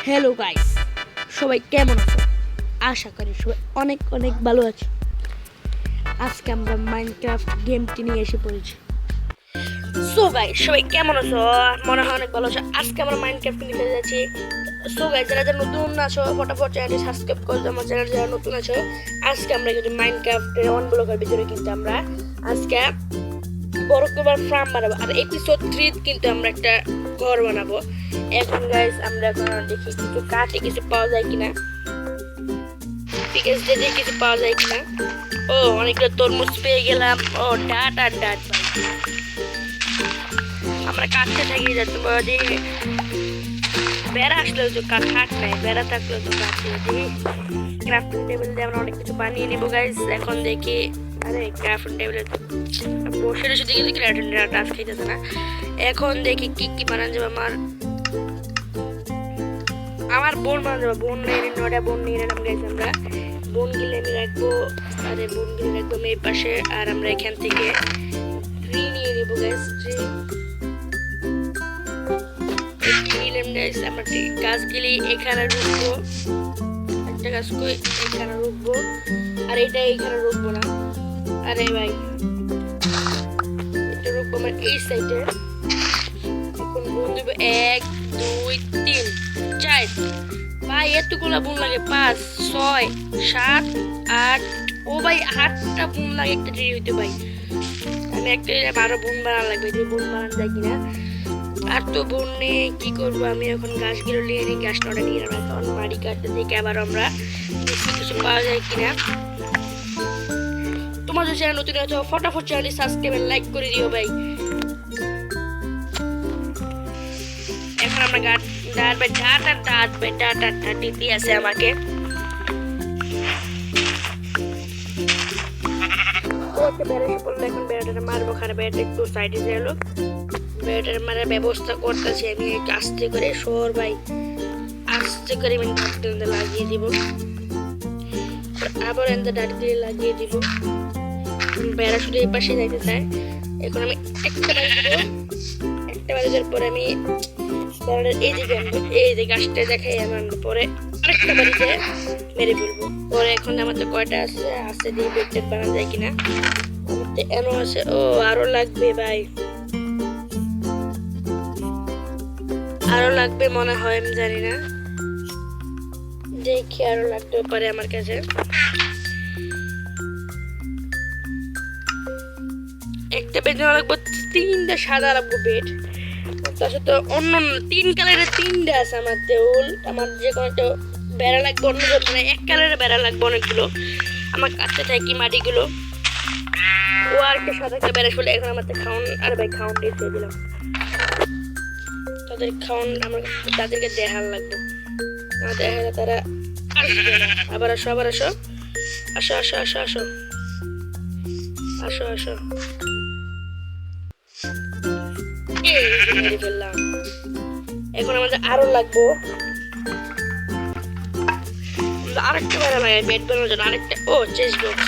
Hello guys, সবাই কেমন আছো? আশা করি সবাই অনেক অনেক ভালো আছে। আজকে আমরা মাইনক্রাফট গেমটি নিয়ে এসে পড়েছি। সো গাইস, সবাই কেমন আছো? মনে হয় অনেক ভালো আছো। আজকে আমরা মাইনক্রাফট নিতে যাচ্ছি। সো গাইস, যারা যারা নতুন আছো ফটাফট চ্যানেলটি সাবস্ক্রাইব করে দাও। আমার চ্যানেল যারা নতুন আছো, আজকে আমরা কিন্তু মাইনক্রাফটের অন ব্লকের ভিতরে কিন্তু আমরা আজকে বড় কবার ফার্ম বানাবো। আর এপিসোড 3 কিন্তু আমরা একটা ঘর বানাবো। এখন গাইস আমরা এখন দেখি কিছু কাটে কিছু পাওয়া যায় কিনা, ঠিক আছে, দেখি কিছু পাওয়া যায় কিনা। ও অনেকটা তরমুজ পেয়ে গেলাম। ও ডাট আর ডাট ভাই, আমরা কাটতে থাকি যাতে দেখি বেড়া আসলেও তো কাঠ নাই, বেড়া থাকলেও তো কাঠ দেখি। ক্রাফটিং টেবিল দিয়ে আমরা অনেক কিছু বানিয়ে নিবো গাইস। এখন দেখি, আরে ক্রাফটিং টেবিলে বসে রয়েছে দেখি টাচ খাইতেছে না। এখন দেখি কি কি বানানো যাবে। আমার বোন বানানো যাবে। বোন নিয়ে নয়টা বোন নিয়ে নিলাম গাইস। আমরা বোন গিলে আমি রাখবো, আরে বোন গিলে রাখবো মেয়ের পাশে। আর আমরা এখান থেকে ট্রি নিয়ে নেবো গাইস। ট্রি নিলাম গাইস। আমরা গাছগুলি এখানে রুখবো, একটা গাছ এখানে রুখবো, আর এটা এখানে রুখবো না। আরে ভাই এটা রুখবো আমার এই সাইডে। এখন বোন দেবো 1 2 3 4 ভাই, এতগুলা বোন লাগে। 5 6 7 8 ও ভাই 8টা বোন লাগে একটা ট্রি হইতে ভাই। আমি একটা 12 বোন বানানো লাগবে, যে বোন বানানো যায় কিনা। আর তো বোন নিয়ে কি করবো, আমি এখন গাছগুলো নিয়ে নিই, গাছ নটা নিয়ে নেবো। এখন মাটি কাটতে থেকে আবার আমরা কিছু পাওয়া যায় কিনা। তোমাদের চ্যানেল নতুন আছো ফটাফট চ্যানেলটি সাবস্ক্রাইব আর লাইক করে দিও ভাই। এখন আমরা ডাট দিতে আছে আমাকে। এখন বেড়াটা মারবো, খারাপ বেড়াটা একটু সাইডে গেল। বেড়াটার মারার ব্যবস্থা করতেছি আমি আস্তে করে। সর ভাই, আস্তে করে আমি ডাটটা লাগিয়ে দিব, আবার এনতে ডাট দিয়ে লাগিয়ে দিব। বেড়া শুধু এই পাশে যাইতে চায়। এখন আমি একটা বাড়ি দেওয়ার পরে আমি এই দিকে আনবো, এই যে গাছটা দেখাই আমার পরে আরেকটা বাড়িতে মেরে ফেলবো। পরে এখন আমার তো কয়টা আছে দিয়ে বেডটেড বানানো যায় কিনা। আমার তো এনো আছে। ও আরো লাগবে ভাই, আরো লাগবে মনে হয়, আমি জানি না, দেখি আরো লাগতে পারে আমার কাছে। একটা বেড লাগবে, 3টা সাদা লাগবে বেড। তার সাথে অন্য 3 কালারের 3টা আছে আমার দেউল। আমার যে কোনো একটা বেড়া লাগবে, অন্য মানে 1 কালারের বেড়া লাগবে অনেকগুলো। আমার কাছে থাকি মাটিগুলো। ও আর একটা সাদা একটা বেড়া শুলে। এখন আমার খাওয়ান, আর ভাই খাওয়ান দিয়ে দিয়ে দিলাম তাদের খাওয়ান। আমার তাদেরকে দেখার লাগবে, না দেখালে তারা আসবে না। আবার আসো, আবার আসো, আসো আসো আসো আসো আসো আসো। মেরে ফেললাম। এখন আমাদের আরো লাগবো, আরেকটা বেড়া লাগে বেড বানানোর জন্য। আরেকটা চেস্ট বক্স।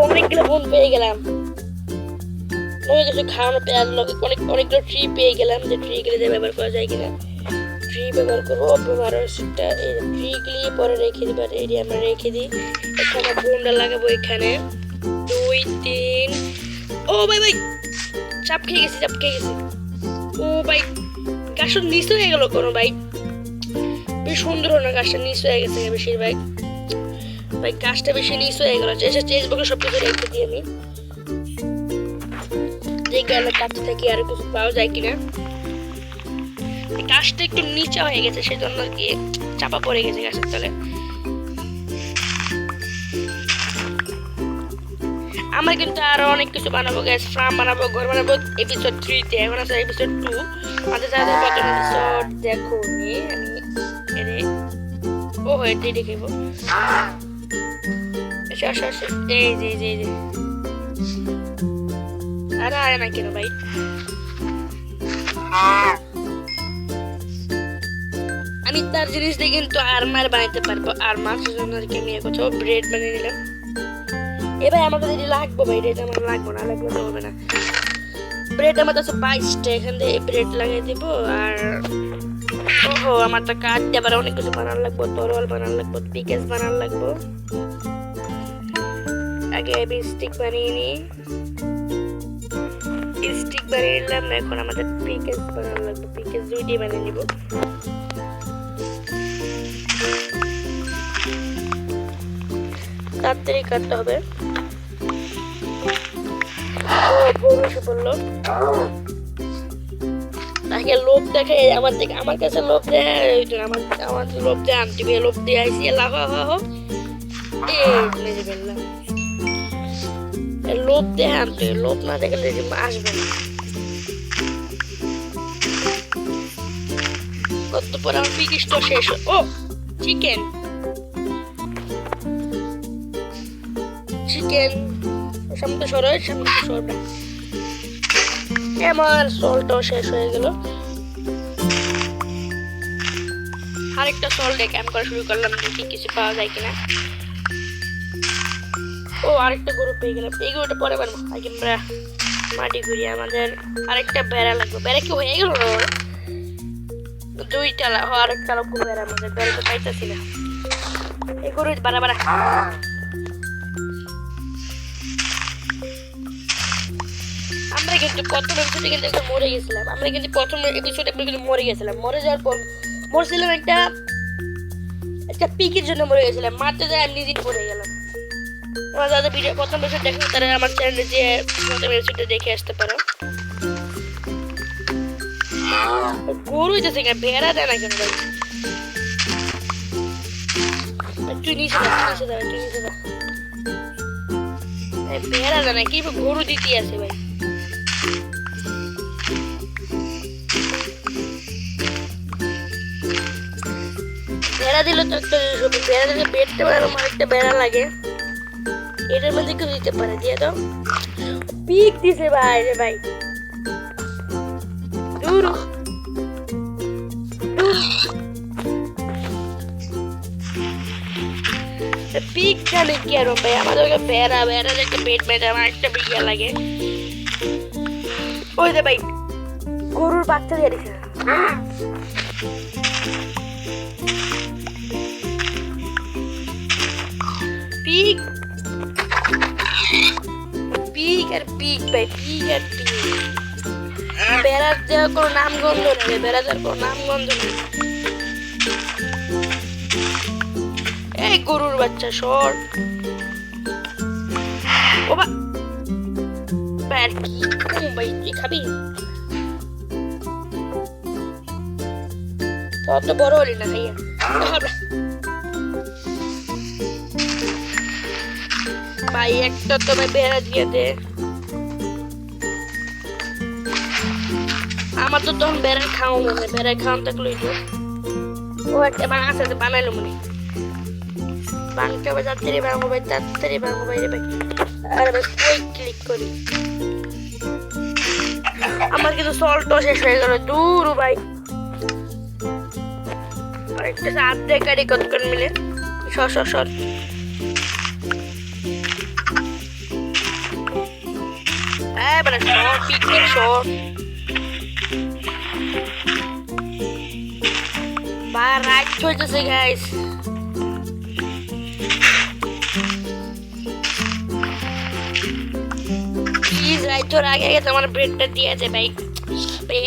অনেকগুলো বোন পেয়ে গেলাম। অনেক কিছু খাওয়ানো পেঁয়াজ লগে অনেকগুলো ট্রি পেয়ে গেলাম। যে ট্রি গুলো ব্যবহার করা যায় কিনা, ট্রি ব্যবহার করবো। আরো সেটা ট্রি গুলি পরে রেখে দিই, এটি আমরা রেখে দিই। এখানে বোনটা লাগাবো এখানে 2 3। ও ভাই ভাই চাপ খেয়ে গেছি। ও ভাই গাছটা নিচ হয়ে গেল কোনো ভাই, বেশ সুন্দর হলো না। গাছটা নিচ হয়ে গেছে বেশিরভাগ ভাই, গাছটা বেশি নিচ হয়ে গেল। চেঞ্জ বকে সব কিছু রেখে দিই আমি। যে গেলে কাছে থেকে আরো কিছু পাওয়া যায় কিনা। গাছটা একটু নিচে হয়ে গেছে, সেজন্য আর কি চাপা পড়ে গেছে গাছের তলে। আমরা কিন্তু আরো অনেক কিছু বানাবো গ্যাস, ফার্ম বানাবো, ঘর বানাবো এপিসোড 3 তে। এখন আছে এপিসোড 2। আমাদের যাদের প্রথম এপিসোড দেখো নি আমি এটি দেখাবো। আসো আসো আসো, এই যে আরে না কেন ভাই। আমি তার জিনিস দিয়ে কিন্তু আর্মার বানাইতে পারবো। আর্মার সেজন্য আর কি আমি কোথাও ব্রেড বানিয়ে নিলাম। এবার আমাদের এটি লাগবো ভাই, এটা আমার লাগবো না, লাগবে তো হবে না। ব্রেড আমার কাছে 22টা, এখান থেকে ব্রেড লাগিয়ে দিব। আর ও আমার তো কাঠ দিয়ে আবার অনেক কিছু বানানো লাগবো, তরোয়াল বানানো লাগবো, পিকেস বানানো লাগবো। আগে আমি স্টিক বানিয়ে নিই, স্টিক বানিয়ে নিলাম না, এখন আমাদের পিকেস বানানো লাগবে। পিকেস 2টি বানিয়ে নিব। তাড়াতাড়ি কাটতে হবে। তাকে লোভ দেখে আমার দিকে, আমার কাছে লোভ দেয়, আমার লোভ দেয় আনতে লোভ দিয়ে আইসি লাভ মেরে ফেললাম। লোভ দেয় আনতে, লোভ না দেখলে আসবে না। কত পরে আমার পিকিস তো শেষ। ও চিকেন, চিকেন সামনে সরাই, সামনে সরবে। আমার সলটাও শেষ হয়ে গেল। আরেকটা সল দিয়ে ক্যাম্প করা শুরু করলাম, দেখি কিছু পাওয়া যায় কিনা। ও আরেকটা গরু পেয়ে গেলাম, এই গরুটা পরে পারবো। আগে আমরা মাটি ঘুরিয়ে আমাদের আরেকটা বেড়া লাগবে। বেড়া কি হয়ে গেল? 2টা আরেকটা লাগবে বেড়া, আমাদের বেড়া তো পাইতেছি না। এই গরু বাড়া বাড়া। আমরা কিন্তু প্রথম এপিসোডে কিন্তু একটা মরে গেছিলাম। আমরা কিন্তু প্রথম এপিসোডে কিন্তু মরে গেছিলাম। মরে যাওয়ার পর মরছিলাম একটা পিকের জন্য মরে গেছিলাম। মারতে যায় আমি নিজেই পড়ে গেলাম। আমার যাদের ভিডিও প্রথম এপিসোড দেখো তারা আমার চ্যানেলে যে প্রথম এপিসোডটা দেখে আসতে পারো। গরু যাচ্ছে কেন, ভেড়া দেয় না কেন ভাই? তুই নিচে যা, নিচে যা, তুই নিচে যা। ভেড়া দেয় না, কি গরু দিতে আছে ভাই? বেড়া দিল তো একটা বেড়া দিলে বেডটা বানানো, আমার একটা বেড়া লাগে। এটার মধ্যে কেউ দিতে পারে, দিয়ে দাও। পিক দিছে ভাই রে ভাই, দূর পিক জানে কি আর ভাই? আমাদের বেড়া বেড়ার একটা বেড বেড়া, আমার একটা বিঘা লাগে। ওই দে ভাই, গরুর বাচ্চা দিয়ে দিছে। পিক পিক আর পিক ভাই, পিক আর পিক। বেড়ার দেওয়ার কোনো নাম গন্ধ নেই, বেড়া দেওয়ার কোনো নাম গন্ধ নেই। এই গরুর বাচ্চা সর। ও ভাই আর কি ভাই, তুই খাবি? তত বড় হলি না খাইয়া। ভাই একটা তো ভাই বেড়া দিয়ে দে। আমার তো তখন বেড়া খাওয়া মনে, বেড়া খাওয়ান থাকলো। ও একটা বানাচ্ছে, বানাইলো মনে। বাংটা ভাই তাড়াতাড়ি ভাঙো ভাই, তাড়াতাড়ি ভাঙো ভাই রে ভাই। আর ভাই কই ক্লিক করি? আমার কিন্তু সল্টও শেষ হয়ে গেল। দূর ভাই, একটা সাত দিয়ে গাড়ি কত করে মিলে। সর সর সর। এবারে সর, পিকনিক সর। ভাই রাইট হইতেছে গাইস। প্লিজ রাইট তোর আগে আগে তোমার ব্রেডটা দিয়ে আছে ভাই।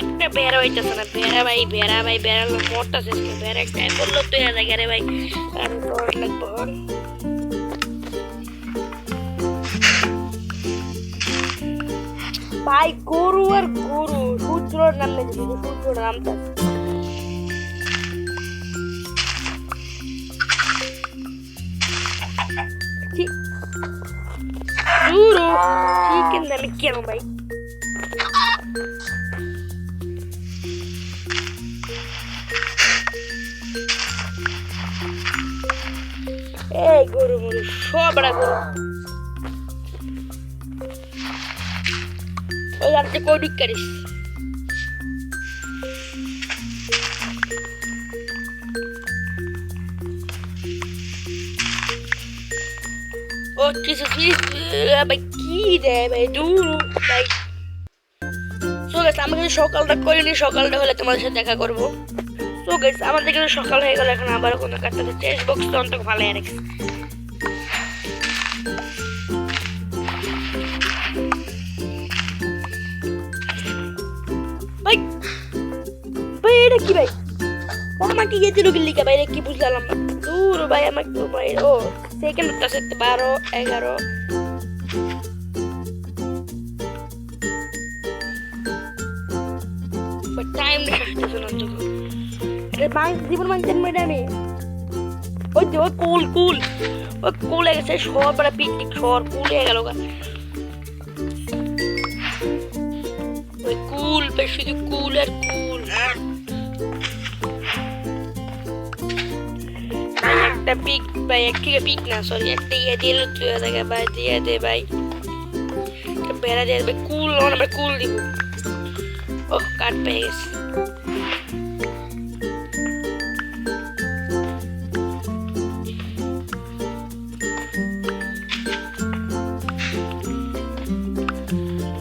একটা বেড়া হইতেছে না, বেড়া ভাই, বেড়া ভাই, বেড়া মোটটা শেষ করে বেড়া একটা বললো তুই জায়গা রে ভাই। আমি তোর লাগবো ভাই। গরু আর গরু, সূর্যর নাম নেই, সূর্যর নামটা চিকেন দামে কেন ভাই? এই গরু মরু সব গরু। ওই আপনি কৌডিক করিস। ও কিছু ভাই কি দেয় ভাই, দূর ভাই। আমাকে সকালটা করিনি, সকালটা হলে তোমাদের সাথে দেখা করবো। সো গাইস আমাদের কিন্তু সকাল হয়ে গেল, এখন আবার কোনো কাটতে চেস বক্স তো অন্তত ভালো রাখছি। ভাই ভাই এটা কি ভাই, আমাকে গিয়ে দিল গিল্লি কে ভাই, কি বুঝলাম না। দূর ভাই আমাকে তো ভাই, ও সেকেন্ড কাছে 12 11 টাইম দেখাচ্ছে না তো। এটা বাংলা জীবন মানছেন ম্যাডামে, ওই যে ওই কুল কুল ওই কুল হয়ে গেছে, শহর পাড়া পিকনিক শহর কুল হয়ে গেল গা। ওই কুল শুধু কুল আর কুল। একটা পিক ভাই, এক থেকে পিক না সরি, একটা ইয়ে দিয়ে লুচু থাকে ভাই, দিয়ে দে ভাই বেড়া দিয়ে দেবে কুল, আমরা কুল দিব। ও কাট পেয়ে গেছে।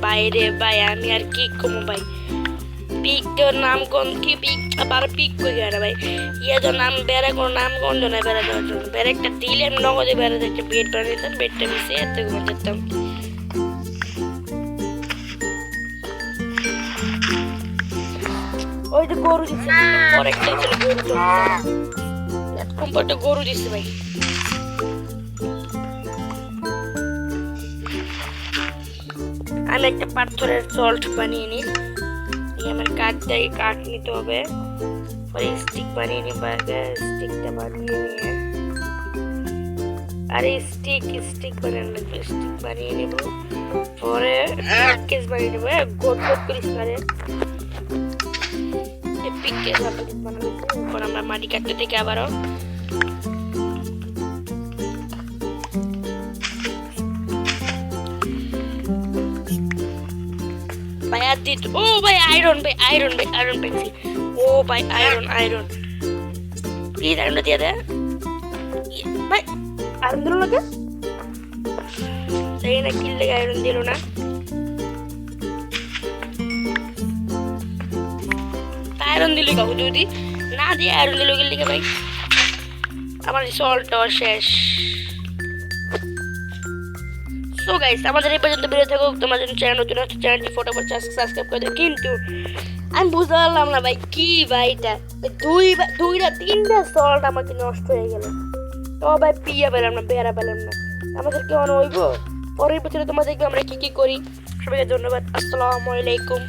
বাইরে ভাই আমি আর কি কমো ভাই, পিক তোর নাম কোন কি পিক, আবার পিক কই গেল ভাই, ইয়া তো নাম বেড়া কোন নাম কোন না বেড়া দেওয়ার জন্য, বেড়া একটা দিলে আমি নগদে বেড়া দিতে বেড বানিয়ে দিতাম, বেডটা মিশে এত ঘুমে যেতাম। ওই যে গরু দিচ্ছে পরে একটা ছিল গরু, তো এরকম একটা গরু দিচ্ছে ভাই। আমি একটা পাথরের সল্ট বানিয়ে নিই, আমার কাঠটাই কাঠ নিতে হবে, পরে স্টিক বানিয়ে নিই, স্টিকটা বানিয়ে নিয়ে আরে স্টিক বানিয়ে লাগবে, স্টিক বানিয়ে নেব, পরে কেস বানিয়ে নেবো, গোট গোট করিস না রে, পিকেস বানাবো। এখন আমরা মাটি কাটতে থেকে আবারও ভাই আর দিত। ও ভাই আয়রন ভাই, আয়রন ভাই, আয়রন পেয়েছি। ও ভাই আয়রন প্লিজ আয়রনটা দিয়ে দে ভাই, আয়রন দিল না কে, তাই না কিল লেগে আয়রন দিল না। আয়রন দিল কাকু, যদি না দিয়ে আয়রন দিল কিল লেগে ভাই, আমার সল্ট শেষ। সো গাইস আমাদের এই পর্যন্ত ভিডিও থাকুক, তোমার জন্য চ্যানেল নতুন হচ্ছে চ্যানেলটি ফটোফট সাবস্ক্রাইব করে দাও। কিন্তু আমি বুঝতে পারলাম না ভাই কি ভাই, এটা দুইটা তিনটা সল্ট আমাকে নষ্ট হয়ে গেল, তো ভাই পিয়া পেলাম না, বেড়া পেলাম না, আমাদের কেমন হইব পরের বছরে তোমাদেরকে আমরা কি কি করি। সবাইকে ধন্যবাদ, আসসালামু আলাইকুম।